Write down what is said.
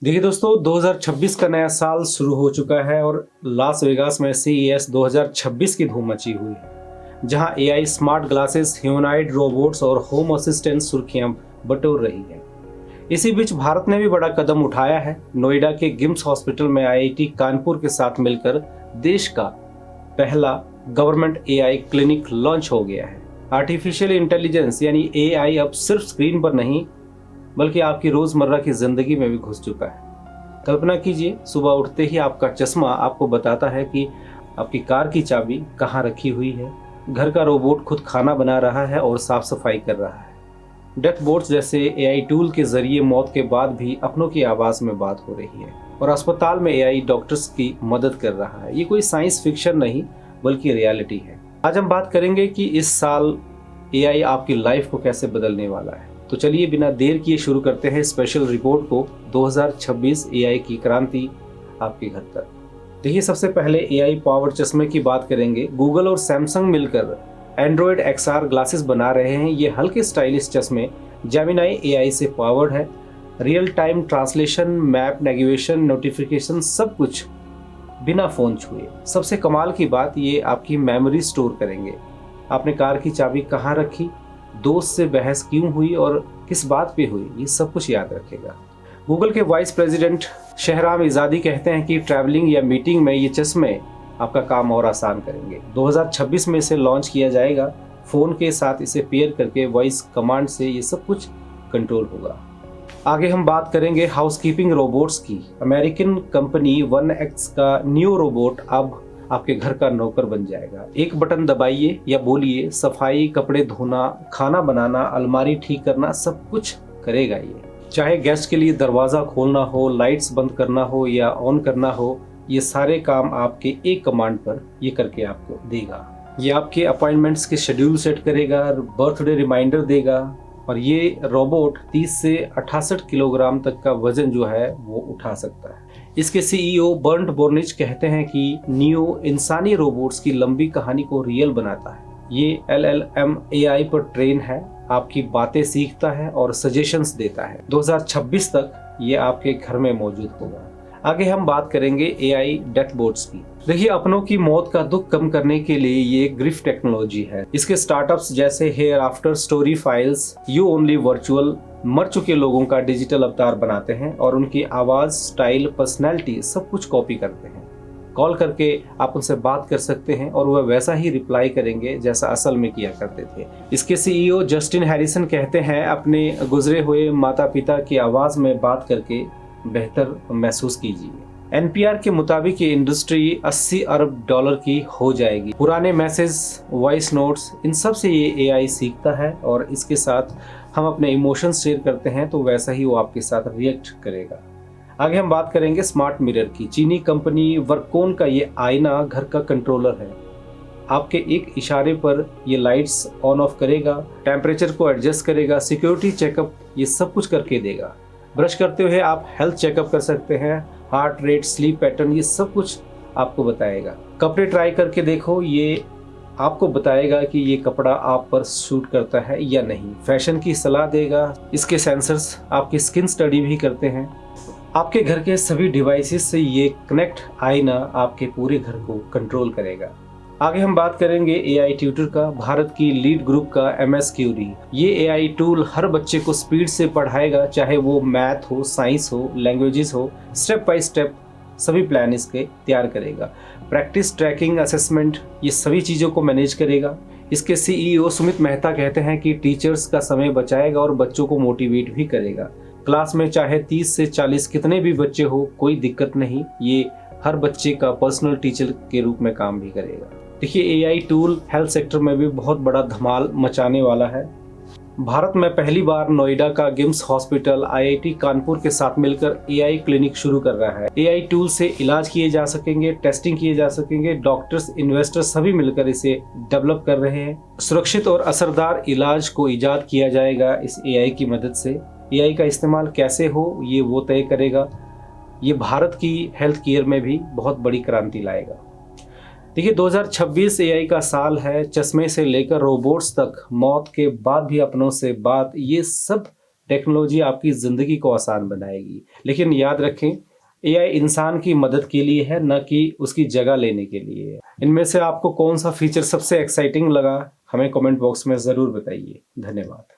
देखिए दोस्तों, 2026 का नया साल शुरू हो चुका है और लास वेगास में CES 2026 की धूम मची हुई है, जहां AI, smart glasses, humanoid robots और होम असिस्टेंट सुर्खियां बटोर रही हैं। इसी बीच भारत ने भी बड़ा कदम उठाया है। नोएडा के गिम्स हॉस्पिटल में IIT कानपुर के साथ मिलकर देश का पहला गवर्नमेंट AI क्लिनिक लॉन्च हो गया है। आर्टिफिशियल इंटेलिजेंस यानी AI अब सिर्फ स्क्रीन पर नहीं बल्कि आपकी रोजमर्रा की जिंदगी में भी घुस चुका है। कल्पना कीजिए, सुबह उठते ही आपका चश्मा आपको बताता है कि आपकी कार की चाबी कहाँ रखी हुई है। घर का रोबोट खुद खाना बना रहा है और साफ सफाई कर रहा है। डेथ बोट्स जैसे AI टूल के जरिए मौत के बाद भी अपनों की आवाज में बात हो रही है और अस्पताल में AI डॉक्टर्स की मदद कर रहा है। ये कोई साइंस फिक्शन नहीं बल्कि रियलिटी है। आज हम बात करेंगे कि इस साल AI आपकी लाइफ को कैसे बदलने वाला है। तो चलिए बिना देर किए शुरू करते हैं स्पेशल रिपोर्ट को, 2026 AI की क्रांति आपके घर तक। देखिए, सबसे पहले AI पावर चश्मे की बात करेंगे। गूगल और सैमसंग मिलकर एंड्रॉयड XR ग्लासेस बना रहे हैं। ये हल्के स्टाइलिश चश्मे जेमिनाई AI से पावर्ड है। Real time translation, map, navigation, notification, सब कुछ बिना फोन छुए। सबसे कमाल की बात, ये आपकी मेमोरी स्टोर करेंगे। आपने कार की चाबी कहाँ रखी, दोस्त से बहस क्यों हुई और किस बात पे हुई, ये सब कुछ याद रखेगा। गूगल के वाइस प्रेसिडेंट शहराम इजादी कहते हैं कि ट्रैवलिंग या मीटिंग में ये चश्मे आपका काम और आसान करेंगे। 2026 में इसे लॉन्च किया जाएगा। फ़ोन के साथ इसे पेयर करके वॉइस कमांड से ये सब कुछ कंट्रोल होगा। आगे हम बात करेंगे हाउसकीपिंग रोबोट्स की। अमेरिकन कंपनी 1X का न्यू रोबोट अब आपके घर का नौकर बन जाएगा। एक बटन दबाइए या बोलिए, सफाई, कपड़े धोना, खाना बनाना, अलमारी ठीक करना, सब कुछ करेगा ये। चाहे गेस्ट के लिए दरवाज़ा खोलना हो, लाइट्स बंद करना हो या ऑन करना हो, ये सारे काम आपके एक कमांड पर ये करके आपको देगा। ये आपके अपॉइंटमेंट्स के शेड्यूल सेट करेगा, बर्थडे रिमाइंडर देगा और ये रोबोट 30 से 68 किलोग्राम तक का वजन जो है वो उठा सकता है। इसके CEO बर्ट बोर्निच कहते हैं कि नियो इंसानी रोबोट्स की लंबी कहानी को रियल बनाता है। ये LLM AI पर ट्रेन है, आपकी बातें सीखता है और सजेशंस देता है। 2026 तक ये आपके घर में मौजूद होगा। आगे हम बात करेंगे AI डेथ बोट्स की। देखिए, अपनों की मौत का दुख कम करने के लिए ये ग्रिफ टेक्नोलॉजी है। इसके स्टार्टअप्स जैसे hereafter, story files, you only virtual मर चुके लोगों का डिजिटल अवतार बनाते हैं और उनकी आवाज, स्टाइल, पर्सनैलिटी सब कुछ कॉपी करते हैं। कॉल करके आप उनसे बात कर सकते हैं और वह वैसा ही रिप्लाई करेंगे जैसा असल में किया करते थे। इसके CEO जस्टिन हैरिसन कहते हैं, अपने गुजरे हुए माता पिता की आवाज में बात करके बेहतर महसूस कीजिए। NPR के मुताबिक ये इंडस्ट्री $80 अरब की हो जाएगी। पुराने मैसेज, वॉइस नोट्स, इन सब से ये AI सीखता है और इसके साथ हम अपने इमोशंस शेयर करते हैं तो वैसा ही वो आपके साथ रिएक्ट करेगा। आगे हम बात करेंगे स्मार्ट मिरर की। चीनी कंपनी वर्कोन का ये आईना घर का कंट्रोलर है। आपके एक इशारे पर ये लाइट्स ऑन ऑफ करेगा, टेम्परेचर को एडजस्ट करेगा, सिक्योरिटी चेकअप ये सब कुछ करके देगा। ब्रश करते हुए आप हेल्थ चेकअप कर सकते हैं, हार्ट रेट, स्लीप पैटर्न, ये सब कुछ आपको बताएगा। कपड़े ट्राई करके देखो, ये आपको बताएगा कि ये कपड़ा आप पर सूट करता है या नहीं। फैशन की सलाह देगा। इसके सेंसर्स आपकी स्किन स्टडी भी करते हैं। आपके घर के सभी डिवाइसेस से ये कनेक्ट आईना आपके पूरे घर को कंट्रोल करेगा। आगे हम बात करेंगे AI ट्यूटर का। भारत की लीड ग्रुप का MS क्यूरी। ये AI टूल हर बच्चे को स्पीड से पढ़ाएगा, चाहे वो मैथ हो, साइंस हो, लैंग्वेजेस हो। स्टेप बाय स्टेप सभी प्लान इसके तैयार करेगा। प्रैक्टिस, ट्रैकिंग, असेसमेंट, ये सभी चीज़ों को मैनेज करेगा। इसके CEO सुमित मेहता कहते हैं कि टीचर्स का समय बचाएगा और बच्चों को मोटिवेट भी करेगा। क्लास में चाहे 30 से 40 कितने भी बच्चे हो, कोई दिक्कत नहीं, ये हर बच्चे का पर्सनल टीचर के रूप में काम भी करेगा। देखिए, AI टूल हेल्थ सेक्टर में भी बहुत बड़ा धमाल मचाने वाला है। भारत में पहली बार नोएडा का गिम्स हॉस्पिटल IIT कानपुर के साथ मिलकर AI क्लिनिक शुरू कर रहा है। AI टूल से इलाज किए जा सकेंगे, टेस्टिंग किए जा सकेंगे। डॉक्टर्स, इन्वेस्टर्स सभी मिलकर इसे डेवलप कर रहे हैं। सुरक्षित और असरदार इलाज को इजाद किया जाएगा इस AI की मदद से। AI का इस्तेमाल कैसे हो ये वो तय करेगा। ये भारत की हेल्थ केयर में भी बहुत बड़ी क्रांति लाएगा। देखिए, 2026 AI का साल है। चश्मे से लेकर रोबोट्स तक, मौत के बाद भी अपनों से बात, ये सब टेक्नोलॉजी आपकी ज़िंदगी को आसान बनाएगी। लेकिन याद रखें, एआई इंसान की मदद के लिए है, न कि उसकी जगह लेने के लिए है। इनमें से आपको कौन सा फीचर सबसे एक्साइटिंग लगा, हमें कमेंट बॉक्स में ज़रूर बताइए। धन्यवाद।